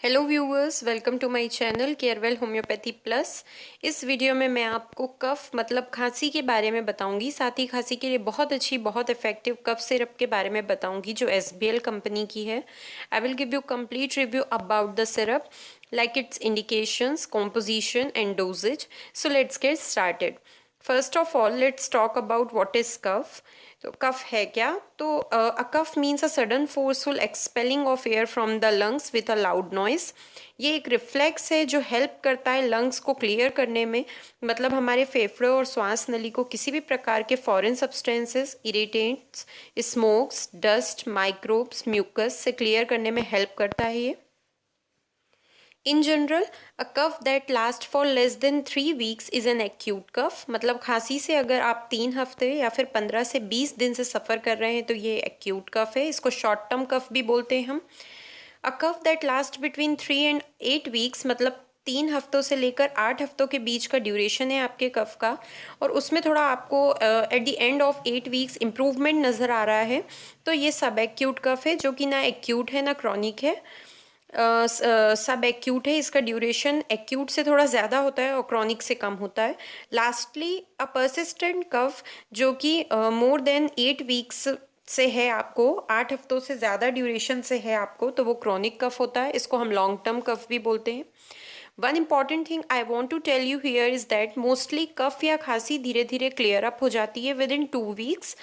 Hello viewers, welcome to my channel Carewell Homeopathy Plus. इस वीडियो में मैं आपको कफ मतलब खांसी के बारे में बताऊंगी। साथ ही खांसी के लिए बहुत अच्छी बहुत इफेक्टिव कफ सिरप के बारे में बताऊंगी जो एसबीएल कंपनी की है। I will give you complete review about the syrup like its indications, composition and dosage. So let's get started. First of all, let's talk about what is cough. तो कफ है क्या? तो a cough means a sudden forceful expelling of air from the lungs with a loud noise. ये एक reflex है जो help करता है लंग्स को क्लियर करने में, मतलब हमारे फेफड़ों और श्वास नली को किसी भी प्रकार के foreign substances, irritants, smokes, dust, microbes, mucus से क्लियर करने में हेल्प करता है ये। In general a cough that last for less than 3 weeks is an acute cough. मतलब खांसी से अगर आप 3 हफ्ते या फिर 15 से 20 दिन से सफ़र कर रहे हैं तो ये एक्यूट कफ है। इसको शॉर्ट टर्म कफ भी बोलते हैं हम। A cough that last between 3 and 8 weeks, मतलब 3 हफ्तों से लेकर 8 हफ्तों के बीच का ड्यूरेशन है आपके कफ का, और उसमें थोड़ा आपको at the end of 8 weeks improvement नज़र आ रहा है, तो ये सब एक्यूट कफ है, जो कि ना एक्यूट है ना क्रॉनिक है। सब एक्यूट है। इसका ड्यूरेशन एक्यूट से थोड़ा ज़्यादा होता है और क्रॉनिक से कम होता है। लास्टली अ परसिस्टेंट कफ जो कि मोर देन 8 वीक्स से है, आपको 8 हफ्तों से ज़्यादा ड्यूरेशन से है आपको, तो वो क्रॉनिक कफ होता है। इसको हम लॉन्ग टर्म कफ भी बोलते हैं। One important thing I want to tell you here is that mostly cough या खांसी धीरे धीरे क्लियर अप हो जाती है विद इन 2 वीक्स।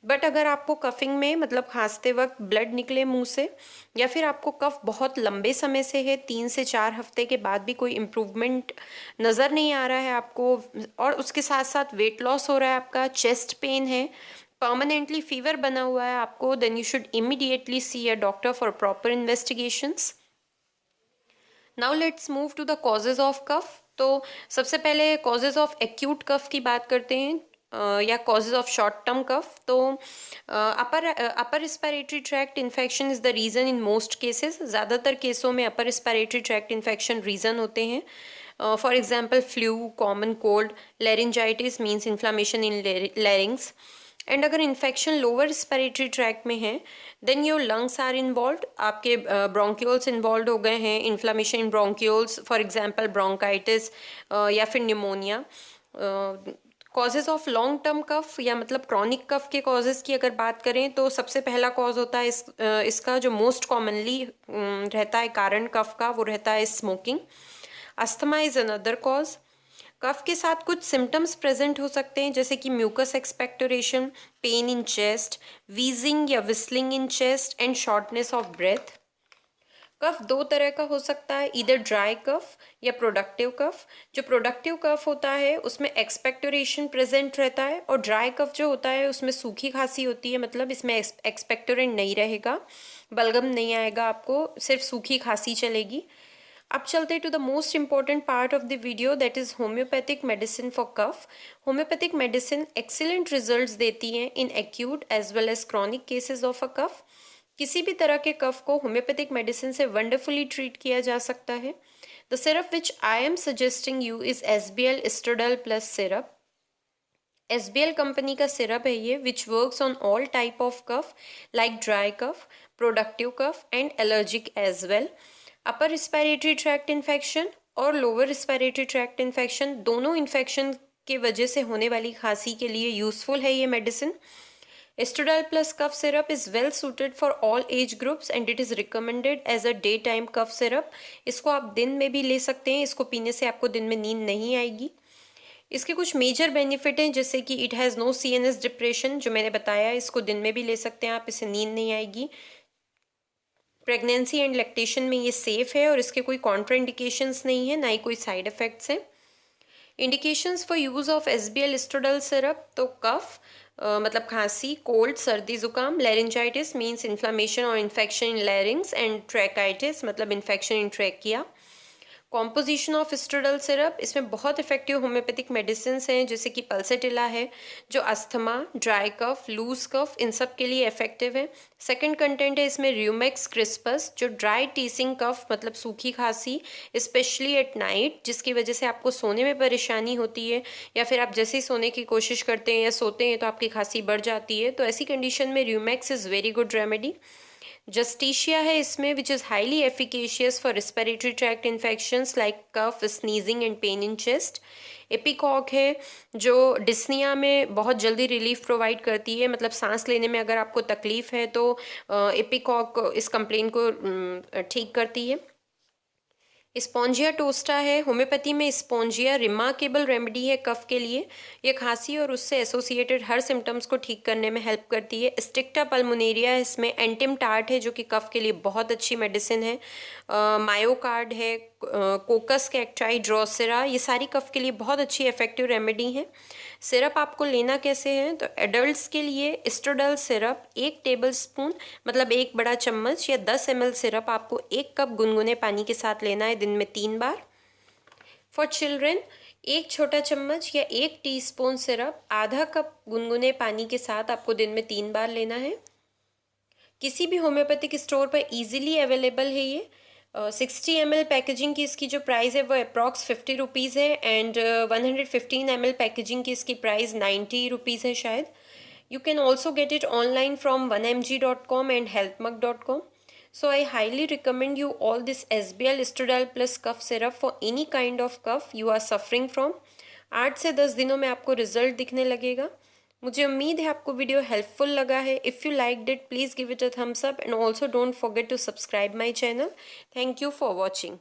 बट अगर आपको कफिंग में मतलब खांसते वक्त ब्लड निकले मुंह से, या फिर आपको कफ बहुत लंबे समय से है, 3 से 4 हफ्ते के बाद भी कोई इम्प्रूवमेंट नज़र नहीं आ रहा है आपको, और उसके साथ साथ वेट लॉस हो रहा है आपका, चेस्ट पेन है, परमानेंटली फीवर बना हुआ है आपको, then you should immediately see a doctor for proper investigations. Now let's move to the causes of cough. तो सबसे पहले कॉजेज ऑफ एक्यूट कफ की बात करते हैं, या causes of short term cough. तो upper respiratory tract infection is the reason in most cases. ज़्यादातर केसों में upper respiratory tract infection reason होते हैं। For example flu, common cold, laryngitis means inflammation in larynx. And अगर infection lower respiratory tract में है, then your lungs are involve, आपके bronchioles involve हो गए हैं, inflammation in bronchioles, for example bronchitis या फिर pneumonia. Causes of long term कफ या मतलब क्रॉनिक कफ के कॉजेज़ की अगर बात करें तो सबसे पहला कॉज होता है इसका जो मोस्ट कॉमनली रहता है कारण कफ का, वो रहता है smoking. Asthma is another cause. Cough के साथ कुछ सिम्टम्स प्रेजेंट हो सकते हैं, जैसे कि mucus expectoration, pain in chest, wheezing या whistling in chest and shortness of breath. Cough दो तरह का हो सकता है, इधर ड्राई कफ या प्रोडक्टिव कफ। जो प्रोडक्टिव कफ होता है उसमें एक्सपेक्टोरेशन प्रेजेंट रहता है, और ड्राई कफ जो होता है उसमें सूखी खांसी होती है, मतलब इसमें एक्सपेक्टोरेंट नहीं रहेगा, बलगम नहीं आएगा, आपको सिर्फ सूखी खांसी चलेगी। अब चलते to the most important part of the video, that is homeopathic medicine for cough. Homeopathic medicine excellent results देती हैं in acute as well as chronic cases of a कफ। किसी भी तरह के कफ को होम्योपैथिक मेडिसिन से वंडरफुली ट्रीट किया जा सकता है। The syrup which I am suggesting you is SBL एस्ट्रोडल plus syrup. SBL company का सिरप है ये, which works on all type of cough like dry cough, productive cough and allergic as well. Upper respiratory tract infection और lower respiratory tract infection, दोनों infection के वजह से होने वाली खांसी के लिए यूजफुल है ये medicine. Astrodil plus cough syrup is well suited for all age groups and it is recommended as a day time cough syrup. इसको आप दिन में भी ले सकते हैं, इसको पीने से आपको दिन में नींद नहीं आएगी। इसके कुछ मेजर बेनिफिट हैं, जैसे कि it has no CNS depression, जो मैंने बताया, इसको दिन में भी ले सकते हैं आप, इससे नींद नहीं आएगी। प्रेगनेंसी एंड लैक्टेशन में ये सेफ़ है और इसके कोई कॉन्ट्राइंडिकेशंस नहीं है, ना ही कोई साइड इफ़ेक्ट्स हैं। Indications for use of SBL Astrodil syrup, तो कफ मतलब खांसी, कोल्ड, सर्दी जुकाम, लेरिंजाइटिस मीन्स इन्फ्लामेशन और infection in larynx, and tracheitis मतलब infection in trachea. Composition of Astrodil syrup, इसमें बहुत इफेक्टिव होम्योपैथिक मेडिसिन हैं, जैसे कि पल्सेटिला है जो अस्थमा, ड्राई कफ, लूज कफ, इन सब के लिए इफेक्टिव है। सेकंड कंटेंट है इसमें र्यूमेक्स क्रिस्पस, जो ड्राई टीसिंग कफ मतलब सूखी खांसी, स्पेशली एट नाइट, जिसकी वजह से आपको सोने में परेशानी होती है, या फिर आप जैसे ही सोने की कोशिश करते हैं या सोते हैं तो आपकी खांसी बढ़ जाती है, तो ऐसी कंडीशन में rumex is very good remedy. Justicia है इसमें, which is highly efficacious for respiratory tract infections like cough, sneezing and pain in chest. Ipecac है जो डिस्निया में बहुत जल्दी रिलीफ प्रोवाइड करती है, मतलब सांस लेने में अगर आपको तकलीफ है तो एपिकॉक इस कंप्लेन को ठीक करती है। स्पॉन्जिया टोस्टा है, होम्योपैथी में स्पॉन्जिया रिमार्केबल रेमेडी है कफ के लिए। ये खांसी और उससे एसोसिएटेड हर सिम्टम्स को ठीक करने में हेल्प करती है। स्टिक्टा पल्मोनेरिया है इसमें, एंटिम टार्ट है जो कि कफ के लिए बहुत अच्छी मेडिसिन है। मायोकार्ड है, कोकस कैक्टाई, ड्रोसेरा, ये सारी कफ के लिए बहुत अच्छी इफेक्टिव रेमेडी है। सिरप आपको लेना कैसे है, तो एडल्ट्स के लिए एस्ट्रोडल सिरप 1 टेबलस्पून मतलब 1 बड़ा चम्मच या 10 ml सिरप आपको 1 कप गुनगुने पानी के साथ लेना है दिन में 3 बार। फॉर चिल्ड्रेन 1 छोटा चम्मच या 1 टीस्पून सिरप आधा कप गुनगुने पानी के साथ आपको दिन में 3 बार लेना है। किसी भी होम्योपैथिक स्टोर पर इजीली अवेलेबल है ये। 60 ml पैकेजिंग की इसकी जो प्राइस है वो अप्रॉक्स 50 रुपीज़ है, एंड 115 ml पैकेजिंग की इसकी प्राइस 90 रुपीज़ है शायद। You can also get it online from 1mg.com and healthmug.com. So I highly recommend you all this SBL Estradal plus cough syrup for any kind of cough you are suffering from. 8 से 10 दिनों में आपको result दिखने लगेगा। मुझे उम्मीद है आपको वीडियो हेल्पफुल लगा है। If you liked it please give it a thumbs up and also don't forget to subscribe my channel. Thank you for watching.